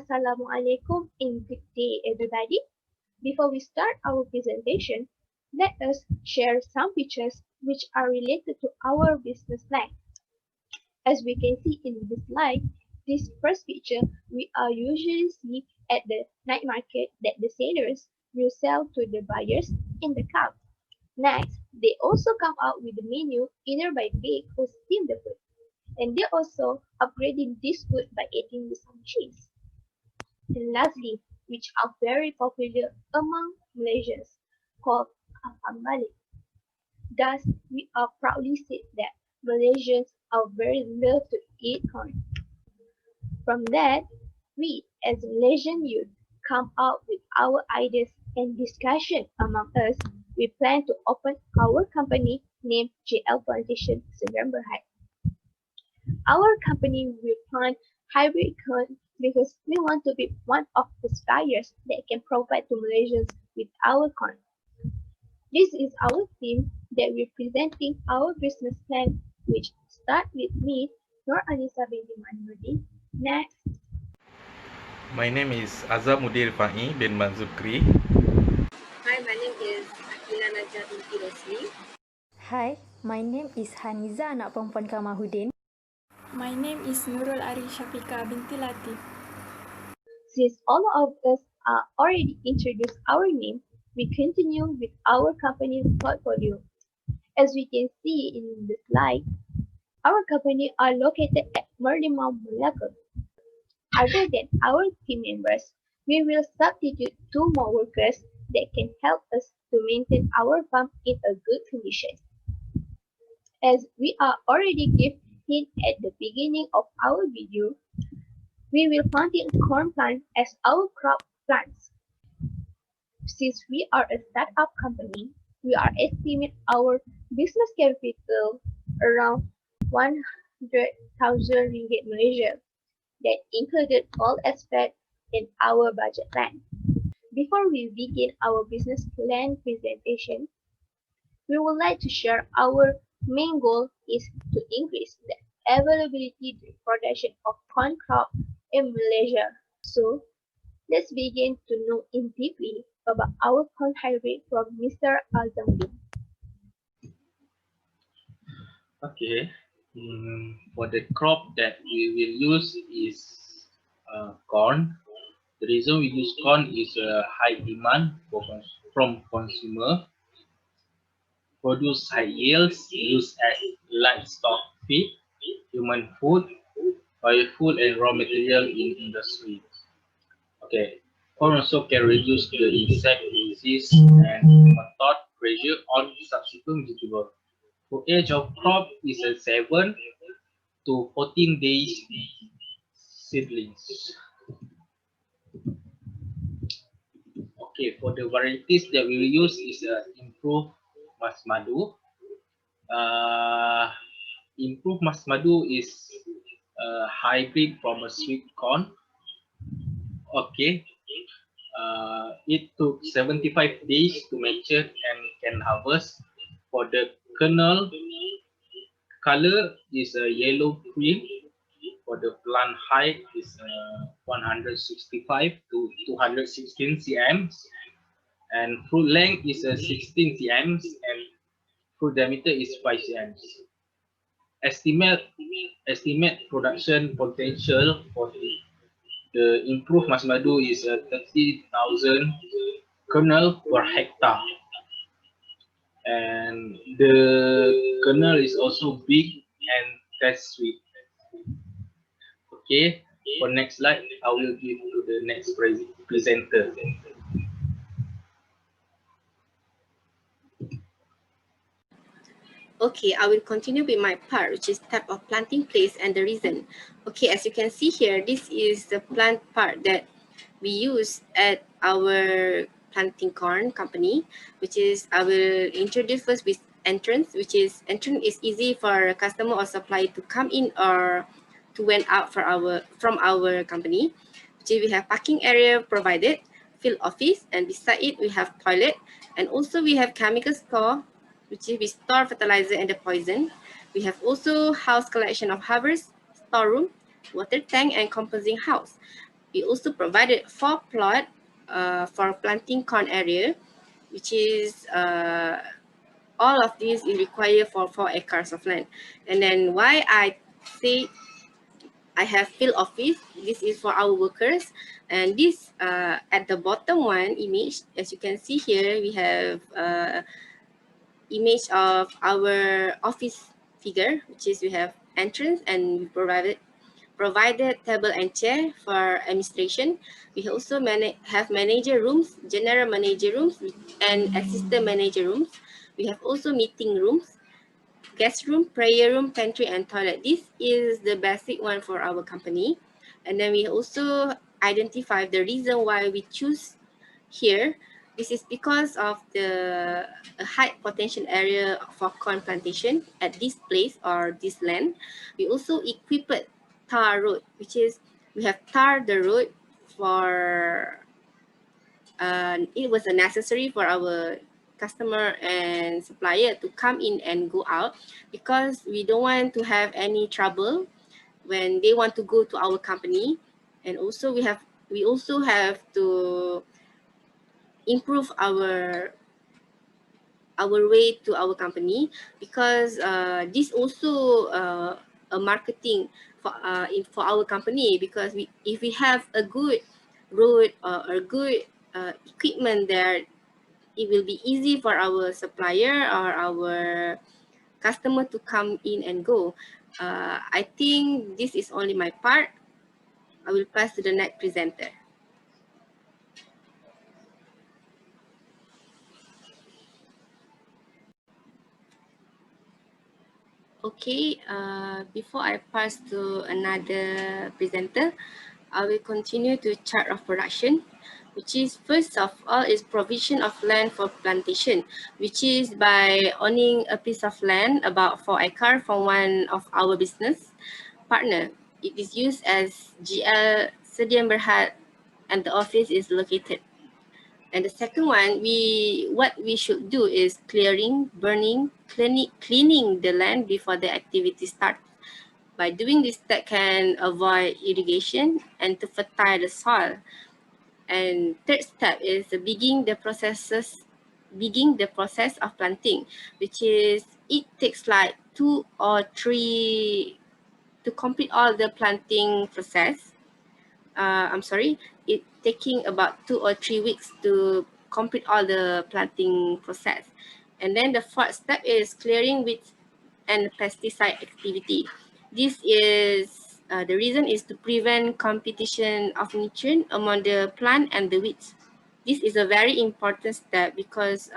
Assalamualaikum and good day everybody. Before we start our presentation, let us share some pictures which are related to our business plan. As we can see in this slide, this first picture we are usually see at the night market that the sellers will sell to the buyers in the crowd. Next, they also come out with the menu either by bake or steam the food. And they also upgrading this food by adding some cheese. And lastly, which are very popular among Malaysians, called Apam Balik. Thus, we are proudly said that Malaysians are very love to eat corn. From that, we as Malaysian youth come up with our ideas and discussion among us. We plan to open our company named GL Plantation Sdn. Our company will plant hybrid corn because we want to be one of the suppliers that can provide to Malaysians with our corn. This is our team that we're presenting our business plan, which start with me, Nur Anissa binti Manudi. Next. My name is Azamuddin Fa'i bin Manzukri. Hi, my name is Akila Najah binti Rosli. Hi, my name is Haniza anak perempuan Kamarudin. My name is Nurul Ari Syafika binti Latif. Since all of us are already introduced our name, we continue with our company's portfolio. As we can see in the slide, our company are located at Merlimau, Malacca. Other than our team members, we will substitute 2 more workers that can help us to maintain our farm in a good condition. As we are already given hint at the beginning of our video, we will planting corn plant as our crop plants. Since we are a startup company, we are estimate our business capital around 100,000 ringgit Malaysia. That included all aspects in our budget plan. Before we begin our business plan presentation, we would like to share our main goal is to increase the availability and production of corn crop in Malaysia. So, let's begin to know in deeply about our corn hybrid from Mr. Azamuddin. Okay, for the crop that we will use is corn. The reason we use corn is high demand from consumer, produce high yields, used as livestock feed, human food, biofuel and raw material in industry. Okay, corn also can reduce the insect disease and nematode pressure on subsequent vegetable. For age of crop is a 7 to 14 days seedlings. Okay, for the varieties that we will use is improved mas madu. Improved mas madu is a hybrid from a sweet corn. Okay, it took 75 days to mature and can harvest. For the kernel color is a yellow cream. For the plant height is 165 to 216 cm, and fruit length is 16 cm, and fruit diameter is 5 cm. Estimate production potential for the improved mas madu is 30,000 kernel per hectare. And the kernel is also big and taste sweet. Okay, for next slide, I will give to the next presenter. Okay, I will continue with my part, which is type of planting place and the reason. Okay, as you can see here, this is the plant part that we use at our planting corn company, which is I will introduce first with entrance, which is entrance is easy for a customer or supplier to come in or to went out for from our company. Which is we have parking area provided, field office, and beside it we have toilet, and also we have chemical store, which is we store fertilizer and the poison. We have also house collection of harvest, storeroom, water tank, and composting house. We also provided 4 plot for planting corn area, which is all of these is required for 4 acres of land. And then why I say I have field office, this is for our workers. And this at the bottom one image, as you can see here, we have image of our office figure, which is we have entrance and we provided table and chair for administration. We also have manager rooms, general manager rooms, and assistant manager rooms. We have also meeting rooms, guest room, prayer room, pantry, and toilet. This is the basic one for our company. And then we also identify the reason why we choose here. This is because of the high potential area for corn plantation at this place or this land. We also equipped tar road, which is we have tarred the road for it was a necessary for our customer and supplier to come in and go out, because we don't want to have any trouble when they want to go to our company. And also we also have to improve our way to our company, because this also a marketing for our company, because if we have a good road or a good equipment there, it will be easy for our supplier or our customer to come in and go. I think this is only my part. I will pass to the next presenter. Okay, before I pass to another presenter, I will continue to chart of production, which is first of all is provision of land for plantation, which is by owning a piece of land about 4 acres from one of our business partner. It is used as GL Sdn Berhad and the office is located. And the second one, what we should do is clearing, burning, cleaning the land before the activity starts. By doing this, that can avoid irrigation and to fertile the soil. And third step is begin the process of planting, which is it takes like 2 or 3 to complete all the planting process. It taking about 2 or 3 weeks to complete all the planting process. And then the fourth step is clearing weeds and pesticide activity. This is the reason is to prevent competition of nutrient among the plant and the weeds. This is a very important step because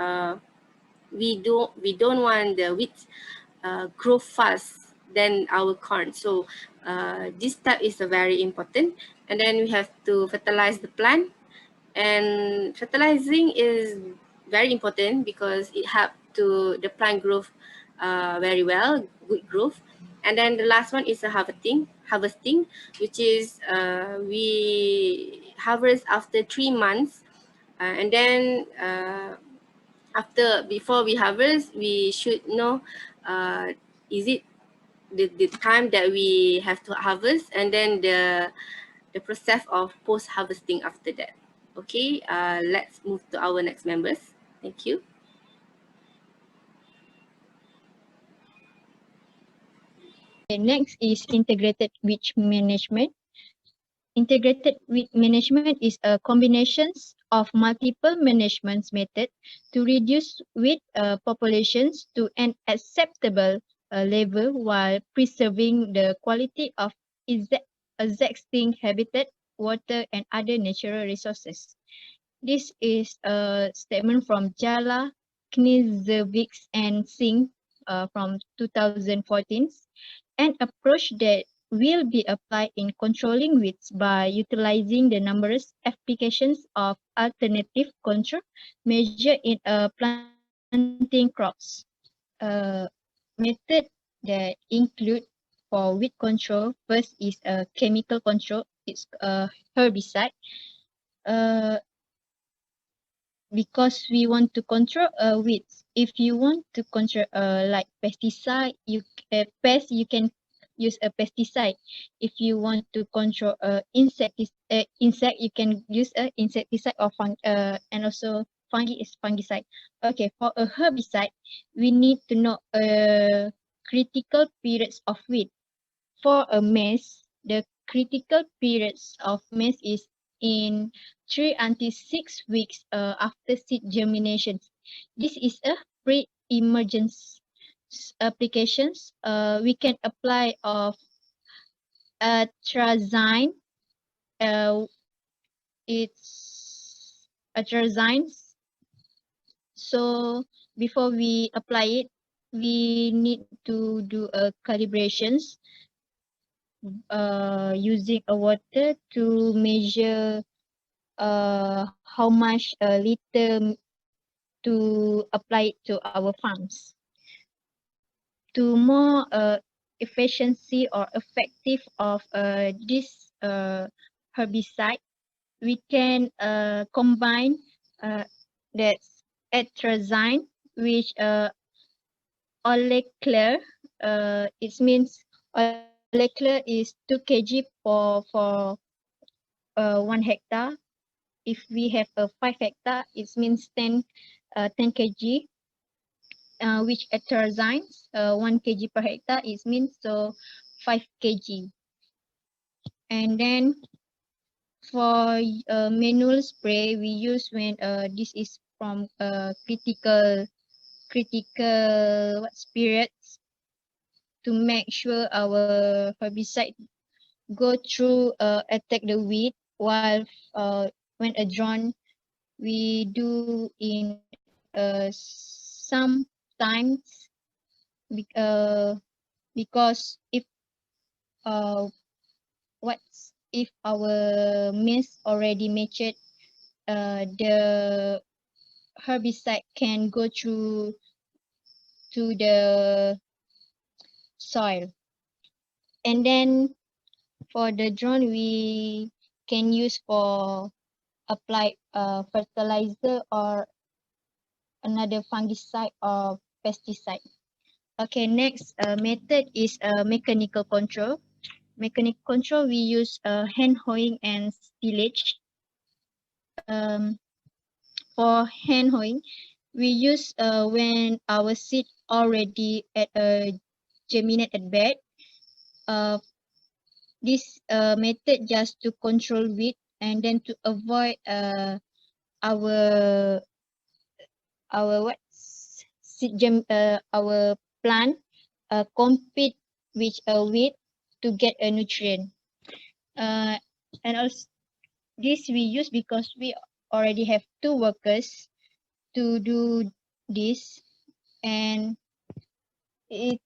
we don't want the weeds grow fast than our corn. So this step is very important. And then we have to fertilize the plant. And fertilizing is very important because it helps to the plant growth very well, good growth. And then the last one is the harvesting, which is we harvest after 3 months. And then before we harvest, we should know is it the time that we have to harvest, and then the process of post harvesting after that. Okay, let's move to our next members. Thank you. Next is integrated weed management. Integrated weed management is a combination of multiple management methods to reduce weed populations to an acceptable level while preserving the quality of existing habitat, water, and other natural resources. This is a statement from Jala, Knizovic, and Singh from 2014. An approach that will be applied in controlling weeds by utilizing the numerous applications of alternative control measure in planting crops. Method that include for weed control, first is chemical control. It's a herbicide. Because we want to control weeds. If you want to control like pesticide, pest, you can use a pesticide. If you want to control insect, you can use a insecticide or and also fungi is fungicide. Okay, for a herbicide, we need to know critical periods of weed. For a maize, the critical periods of maize is in 3 until 6 weeks after seed germination. This is a pre-emergence applications. We can apply of atrazine. It's atrazine. So before we apply it, we need to do a calibrations using a water to measure how much liter to apply it to our farms. To more efficiency or effective of this herbicide, we can combine that's atrazine which olecler. It means olecler is 2 kg for 1 hectare. If we have a 5 hectare, it means 10 kg. Which atrazine 1 kg per hectare is means so 5 kg. And then for manual spray, we use when this is from critical periods to make sure our herbicide go through attack the weed, while when a drone we do in sometimes because if what's if our maize already matured, the herbicide can go through to the soil. And then for the drone, we can use for apply fertilizer or another fungicide or pesticide. Okay, next method is mechanical control. Mechanical control, we use hand hoeing and tillage. For hand hoeing, we use when our seed already at a germinated bed. This method just to control weed and then to avoid our our plant compete with a weed to get a nutrient. And also this we use because we already have 2 workers to do this, and it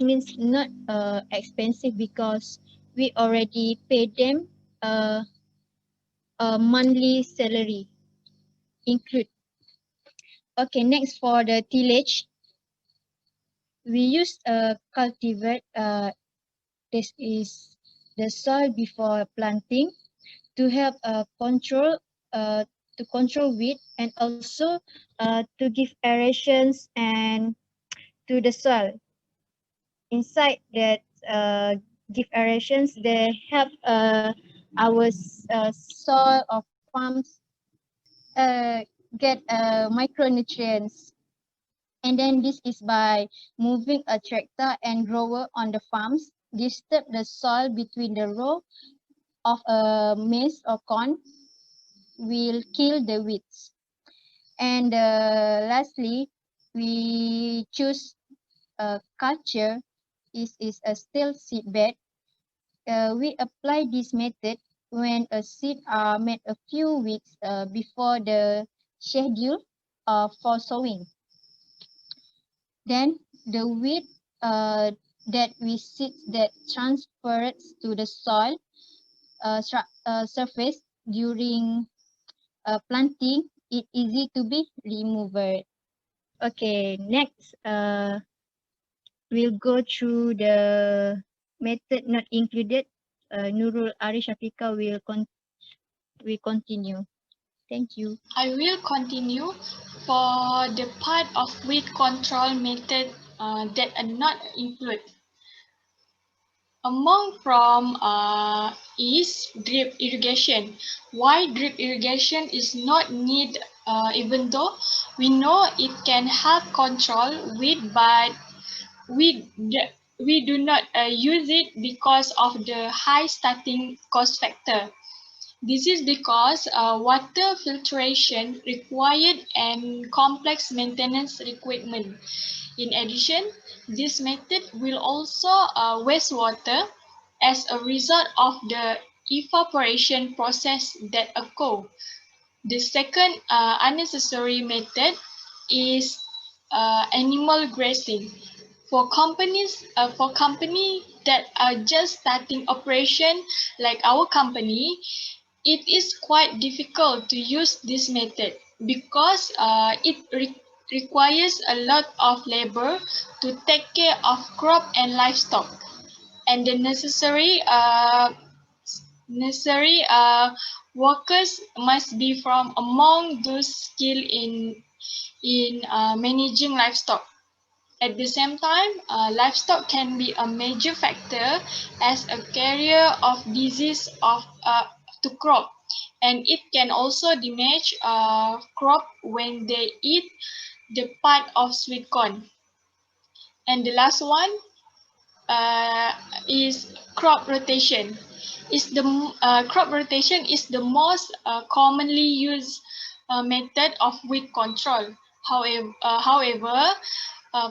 means not expensive because we already pay them a monthly salary include. Okay, next for the tillage, we use a cultivate. This is the soil before planting to help control weed, and also to give aerations and to the soil. Inside that give aerations, they help our soil or farms get micronutrients. And then this is by moving a tractor and grower on the farms, disturb the soil between the row of maize or corn, will kill the weeds. And lastly, we choose culture. This is a still seed bed. We apply this method when a seed are made a few weeks before the schedule for sowing. Then the weed that we seed that transfers to the soil surface during planting, it easy to be removed. Okay, next we'll go through the method not included. Nurul Ari Shafika will continue. Thank you. I will continue for the part of weed control method that are not included. Among from is drip irrigation. Why drip irrigation is not need even though we know it can help control weed, but we do not use it because of the high starting cost factor. This is because water filtration required and complex maintenance requirement. In addition, this method will also waste water as a result of the evaporation process that occur. The second unnecessary method is animal grazing. For company that are just starting operation like our company, it is quite difficult to use this method because it requires a lot of labor to take care of crop and livestock, and the necessary workers must be from among those skilled in managing livestock. At the same time, livestock can be a major factor as a carrier of disease to crop, and it can also damage crop when they eat the part of sweet corn. And the last one uh, is crop rotation. Crop rotation is the most commonly used method of weed control. However,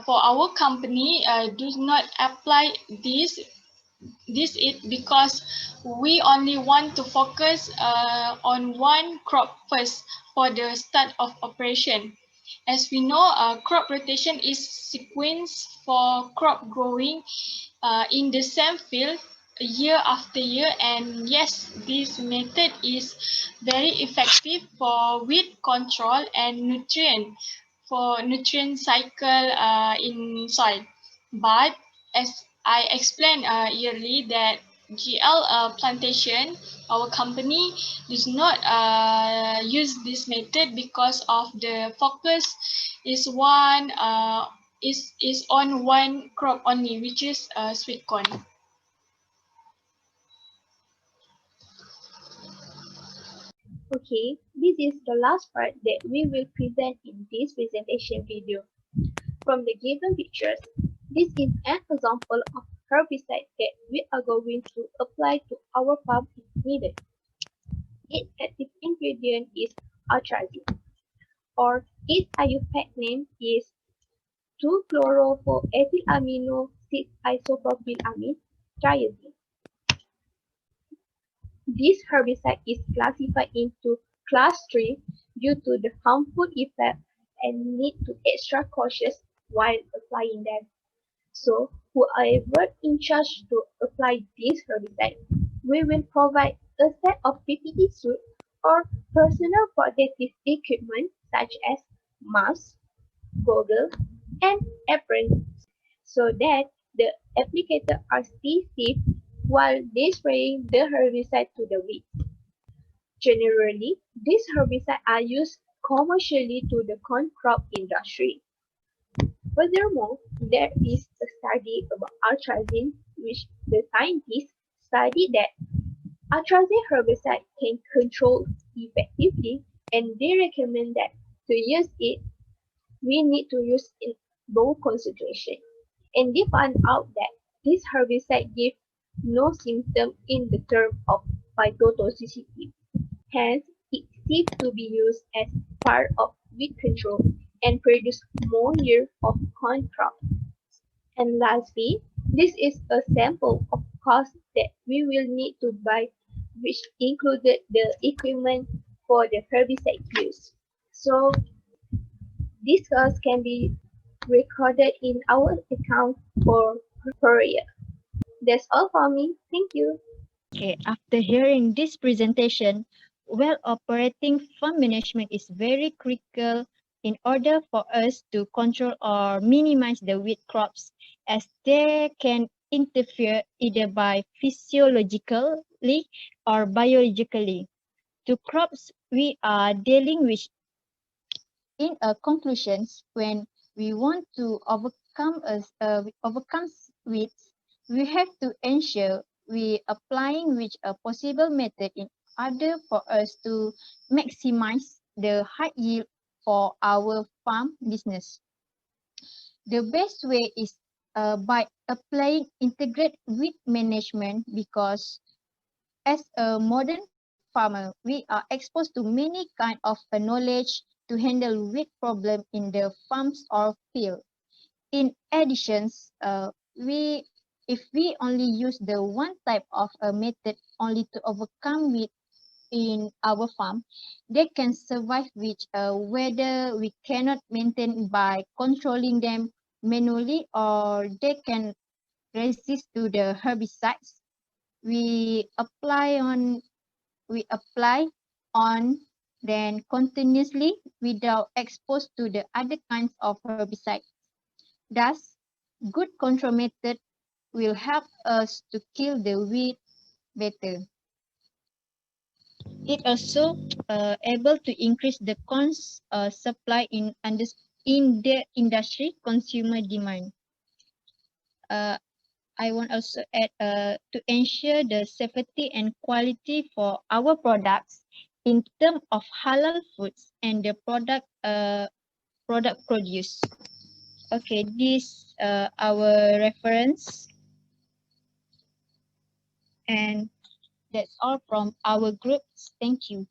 for our company, does not apply this it because we only want to focus on one crop first for the start of operation. As we know, crop rotation is sequence for crop growing in the same field year after year, and yes, this method is very effective for weed control and nutrient cycle in soil. But as I explained earlier that GL Plantation, our company, does not use this method because of the focus is is on one crop only, which is sweet corn. Okay, this is the last part that we will present in this presentation video. From the given pictures, this is an example of herbicide that we are going to apply to our farm if needed. Its active ingredient is atrazine, or its IUPAC name is 2-chloro-4-ethylamino 6-isopropylamine triazine. This herbicide is classified into class 3 due to the harmful effect and need to be extra cautious while applying them. So, whoever in charge to apply this herbicide, we will provide a set of PPE suit or personal protective equipment such as masks, goggles, and aprons so that the applicator are still safe while they spraying the herbicide to the weeds. Generally, these herbicides are used commercially to the corn crop industry. Furthermore, there is a study about atrazine which the scientists studied that atrazine herbicide can control effectively, and they recommend that to use it, we need to use in low concentration. And they found out that this herbicide gives no symptom in the term of phytotoxicity. Hence, it seems to be used as part of weed control and produce more yield of corn crop. And lastly, this is a sample of costs that we will need to buy, which included the equipment for the herbicide use. So these costs can be recorded in our account for per year. That's all for me. Thank you. Okay, after hearing this presentation, well operating farm management is very critical in order for us to control or minimize the weed crops as they can interfere either by physiologically or biologically to crops we are dealing with. In a conclusions, when we want to overcome weeds, We have to ensure we applying which a possible method in order for us to maximize the high yield for our farm business. The best way is by applying integrated weed management, because as a modern farmer, we are exposed to many kind of knowledge to handle weed problem in the farms or field. In addition, we if we only use the one type of a method only to overcome weed in our farm, they can survive which whether we cannot maintain by controlling them manually, or they can resist to the herbicides we apply on we apply on then continuously without exposed to the other kinds of herbicides. Thus, good control method will help us to kill the weed better. It also able to increase the supply in the industry consumer demand. I want also add to ensure the safety and quality for our products in terms of halal foods and the product produce. Okay, this our reference, and that's all from our groups. Thank you.